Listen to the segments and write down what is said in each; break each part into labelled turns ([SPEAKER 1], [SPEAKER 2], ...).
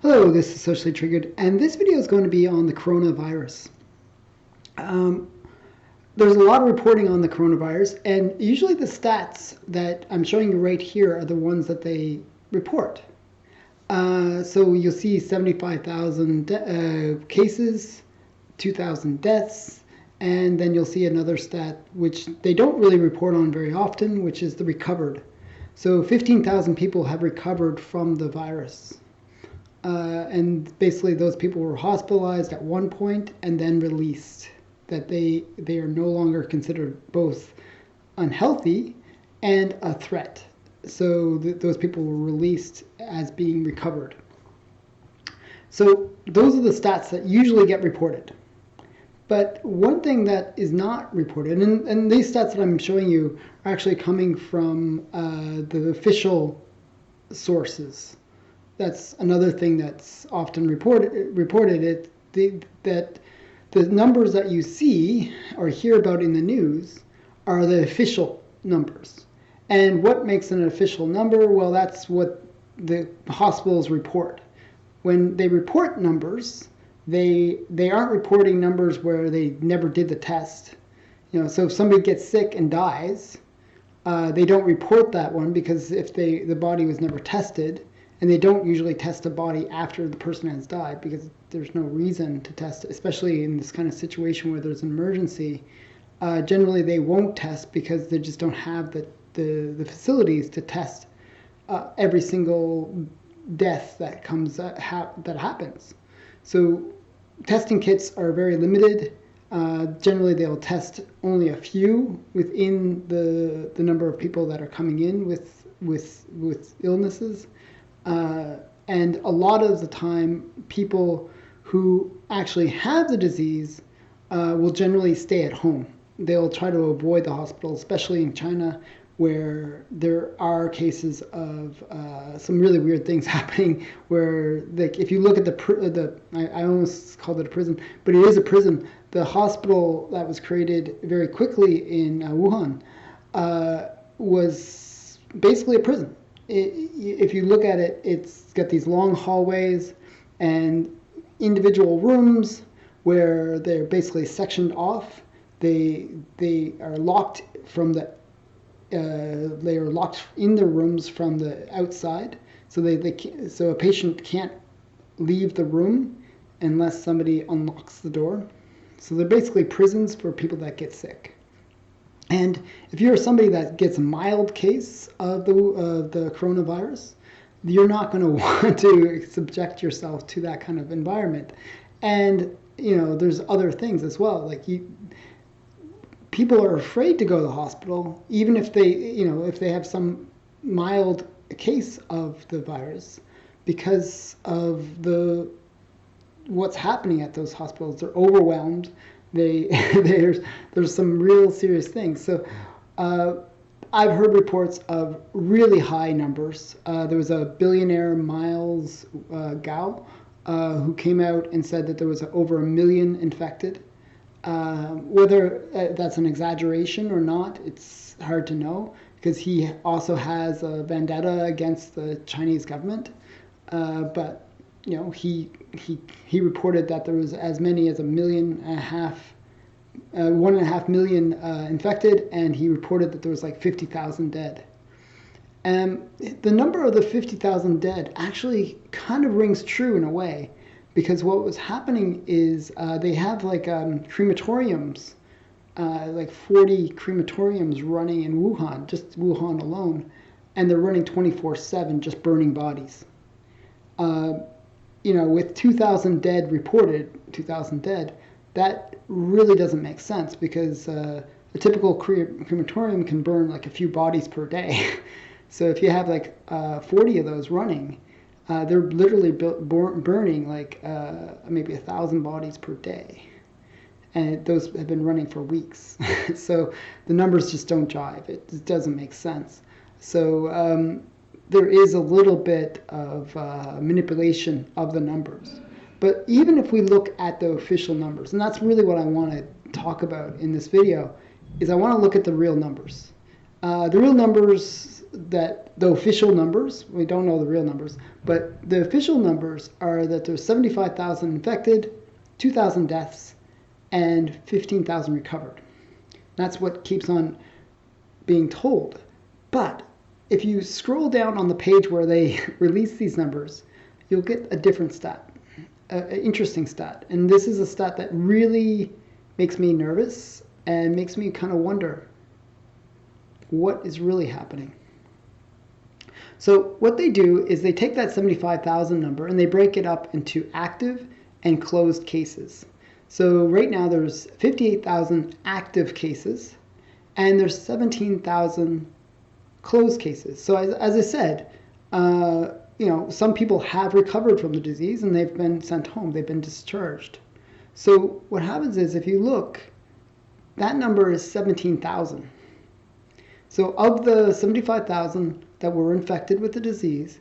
[SPEAKER 1] Hello, this is Socially Triggered, and this video is going to be on the coronavirus. Um, there's a lot of reporting on the coronavirus, and usually the stats that I'm showing you right here are the ones that they report. So you'll see 75,000 cases, 2,000 deaths, and then you'll see another stat which they don't really report on very often, which is the recovered. So 15,000 people have recovered from the virus. And basically those people were hospitalized at one point and then released, that they are no longer considered both unhealthy and a threat. So those people were released as being recovered. So those are the stats that usually get reported. But one thing that is not reported, and these stats that I'm showing you are actually coming from the official sources. That's another thing that's often reported that the numbers that you see or hear about in the news are the official numbers. And what makes an official number? Well, that's what the hospitals report. When they report numbers, they aren't reporting numbers where they never did the test. So if somebody gets sick and dies, they don't report that one because if the body was never tested. And they don't usually test a body after the person has died because there's no reason to test it, especially in this kind of situation where there's an emergency. Generally, they won't test because they just don't have the facilities to test every single death that happens. So testing kits are very limited. Generally, they'll test only a few within the number of people that are coming in with illnesses. And a lot of the time, people who actually have the disease will generally stay at home. They'll try to avoid the hospital, especially in China, where there are cases of some really weird things happening. Where, like, if you look at I almost called it a prison, but it is a prison. The hospital that was created very quickly in Wuhan was basically a prison. If you look at it, it's got these long hallways and individual rooms where they're basically sectioned off. They are locked from they are locked in their rooms from the outside. So so a patient can't leave the room unless somebody unlocks the door. So they're basically prisons for people that get sick. And if you're somebody that gets a mild case of the coronavirus, you're not going to want to subject yourself to that kind of environment. And there's other things as well. Like people are afraid to go to the hospital, even if they have some mild case of the virus, because of what's happening at those hospitals. They're overwhelmed. There's some real serious things. So I've heard reports of really high numbers. There was a billionaire, Miles Gao, who came out and said that there was over 1 million infected. Whether that's an exaggeration or not, it's hard to know because he also has a vendetta against the Chinese government. But he reported that there was as many as 1.5 million infected, and he reported that there was like 50,000 dead. The number of the 50,000 dead actually kind of rings true in a way, because what was happening is they have like crematoriums, like 40 crematoriums running in Wuhan, just Wuhan alone, and they're running 24/7, just burning bodies. With 2,000 dead reported, 2,000 dead, that really doesn't make sense because a typical crematorium can burn like a few bodies per day. So if you have like 40 of those running, they're literally burning like maybe 1,000 bodies per day. And those have been running for weeks. So the numbers just don't jive. It doesn't make sense. So there is a little bit of manipulation of the numbers. But even if we look at the official numbers, and that's really what I want to talk about in this video, is I want to look at the real numbers. The real numbers that the official numbers, we don't know the real numbers, but the official numbers are that there's 75,000 infected, 2,000 deaths, and 15,000 recovered. That's what keeps on being told. But if you scroll down on the page where they release these numbers, you'll get a different stat, an interesting stat. And this is a stat that really makes me nervous and makes me kind of wonder what is really happening. So what they do is they take that 75,000 number and they break it up into active and closed cases. So right now there's 58,000 active cases and there's 17,000 closed cases. So as I said, some people have recovered from the disease and they've been sent home, they've been discharged. So what happens is, if you look, that number is 17,000. So of the 75,000 that were infected with the disease,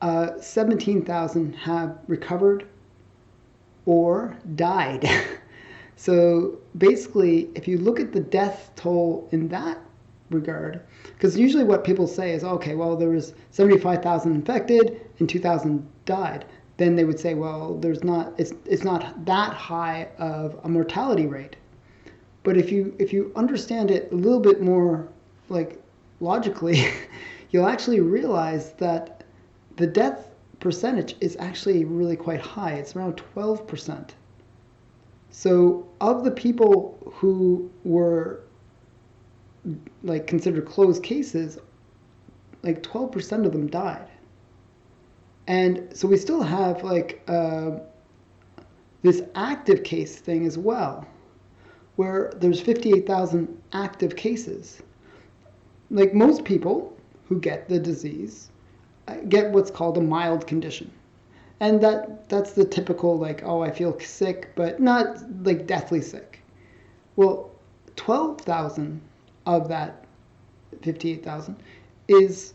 [SPEAKER 1] 17,000 have recovered or died. So basically, if you look at the death toll in that regard, because usually what people say is, okay, well, there was 75,000 infected and 2,000 died. Then they would say, well, it's not that high of a mortality rate. But if you understand it a little bit more, like, logically, you'll actually realize that the death percentage is actually really quite high. It's around 12%. So of the people who were like considered closed cases, like 12% of them died. And so we still have like this active case thing as well, where there's 58,000 active cases. Like, most people who get the disease get what's called a mild condition. And that's the typical, like, oh, I feel sick, but not like deathly sick. Well, 12,000 of that 58,000 is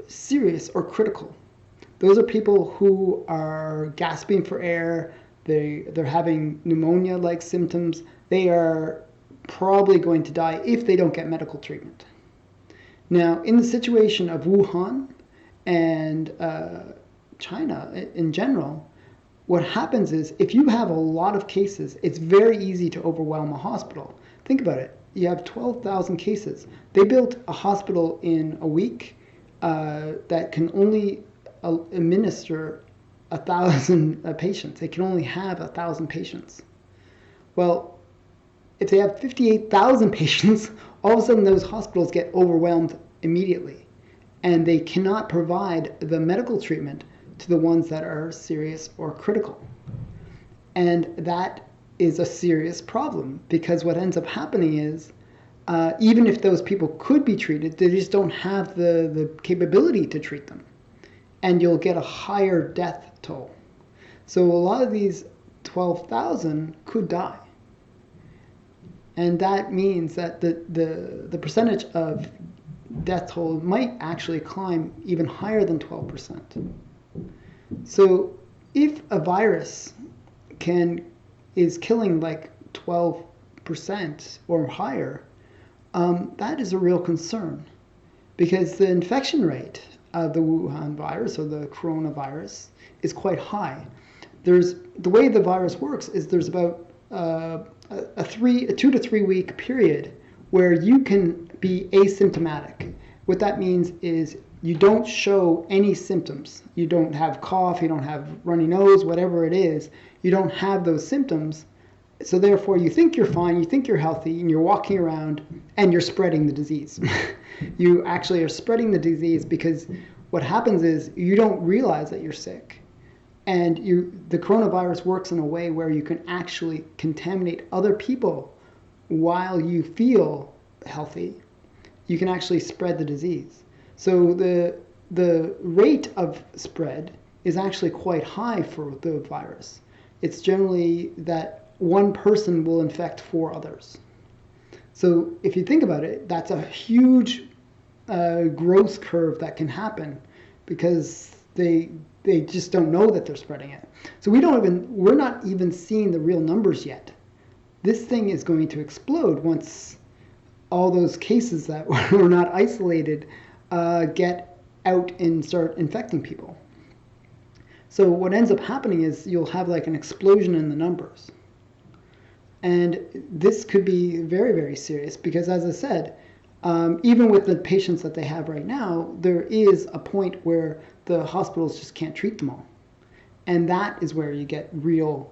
[SPEAKER 1] serious or critical. Those are people who are gasping for air, they're having pneumonia-like symptoms. They are probably going to die if they don't get medical treatment. Now, in the situation of Wuhan and China in general, what happens is, if you have a lot of cases, it's very easy to overwhelm a hospital. Think about it. You have 12,000 cases. They built a hospital in a week that can only administer 1,000 patients. They can only have 1,000 patients. Well, if they have 58,000 patients, all of a sudden those hospitals get overwhelmed immediately, and they cannot provide the medical treatment to the ones that are serious or critical. And that is a serious problem, because what ends up happening is, even if those people could be treated, they just don't have the capability to treat them. And you'll get a higher death toll. So a lot of these 12,000 could die. And that means that the percentage of death toll might actually climb even higher than 12%. So if a virus is killing like 12% or higher, that is a real concern, because the infection rate of the Wuhan virus, or the coronavirus, is quite high. The way the virus works is there's about a 2 to 3 week period where you can be asymptomatic. What that means is you don't show any symptoms. You don't have cough, you don't have runny nose, whatever it is. You don't have those symptoms. So therefore you think you're fine, you think you're healthy, and you're walking around and you're spreading the disease. You actually are spreading the disease, because what happens is you don't realize that you're sick. And the coronavirus works in a way where you can actually contaminate other people while you feel healthy. You can actually spread the disease. So the rate of spread is actually quite high for the virus. It's generally that one person will infect 4 others. So if you think about it, that's a huge growth curve that can happen, because they just don't know that they're spreading it. So we're not even seeing the real numbers yet. This thing is going to explode once all those cases that were not isolated get out and start infecting people. So what ends up happening is you'll have like an explosion in the numbers. And this could be very, very serious because, as I said, even with the patients that they have right now, there is a point where the hospitals just can't treat them all. And that is where you get real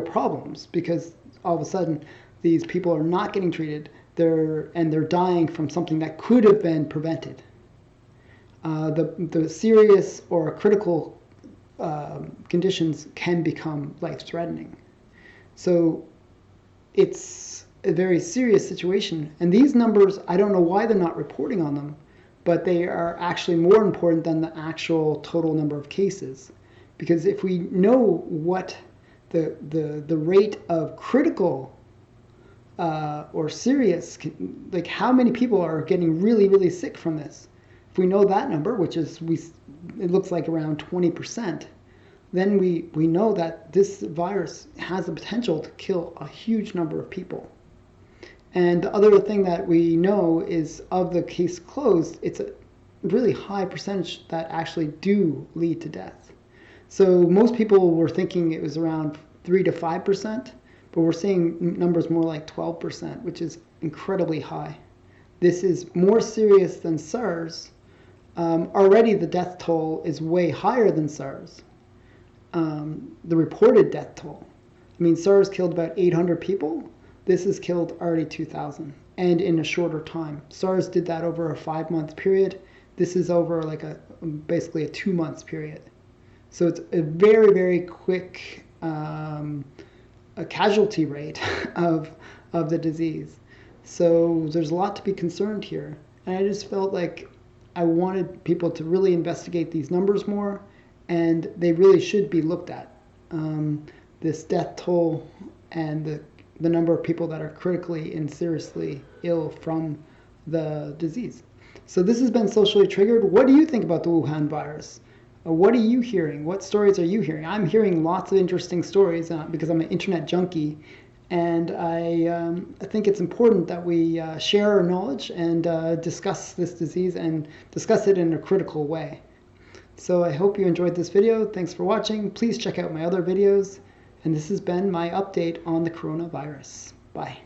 [SPEAKER 1] problems, because all of a sudden these people are not getting treated, they're dying from something that could have been prevented. The serious or critical conditions can become life-threatening. So it's a very serious situation. And these numbers, I don't know why they're not reporting on them, but they are actually more important than the actual total number of cases. Because if we know what the rate of critical or serious, like how many people are getting really, really sick from this, if we know that number, which is, it looks like around 20%, then we know that this virus has the potential to kill a huge number of people. And the other thing that we know is, of the case closed, it's a really high percentage that actually do lead to death. So most people were thinking it was around 3 to 5%, but we're seeing numbers more like 12%, which is incredibly high. This is more serious than SARS. Already the death toll is way higher than SARS. The reported death toll. I mean, SARS killed about 800 people. This has killed already 2,000, and in a shorter time. SARS did that over a 5-month period. This is over like basically a 2 months period. So it's a very, very quick a casualty rate of the disease. So there's a lot to be concerned here. And I just felt like I wanted people to really investigate these numbers more, and they really should be looked at. This death toll and the number of people that are critically and seriously ill from the disease. So this has been Socially Triggered. What do you think about the Wuhan virus? What are you hearing? What stories are you hearing? I'm hearing lots of interesting stories because I'm an internet junkie, and I think it's important that we share our knowledge and discuss this disease and discuss it in a critical way. So I hope you enjoyed this video. Thanks for watching. Please check out my other videos. And this has been my update on the coronavirus. Bye.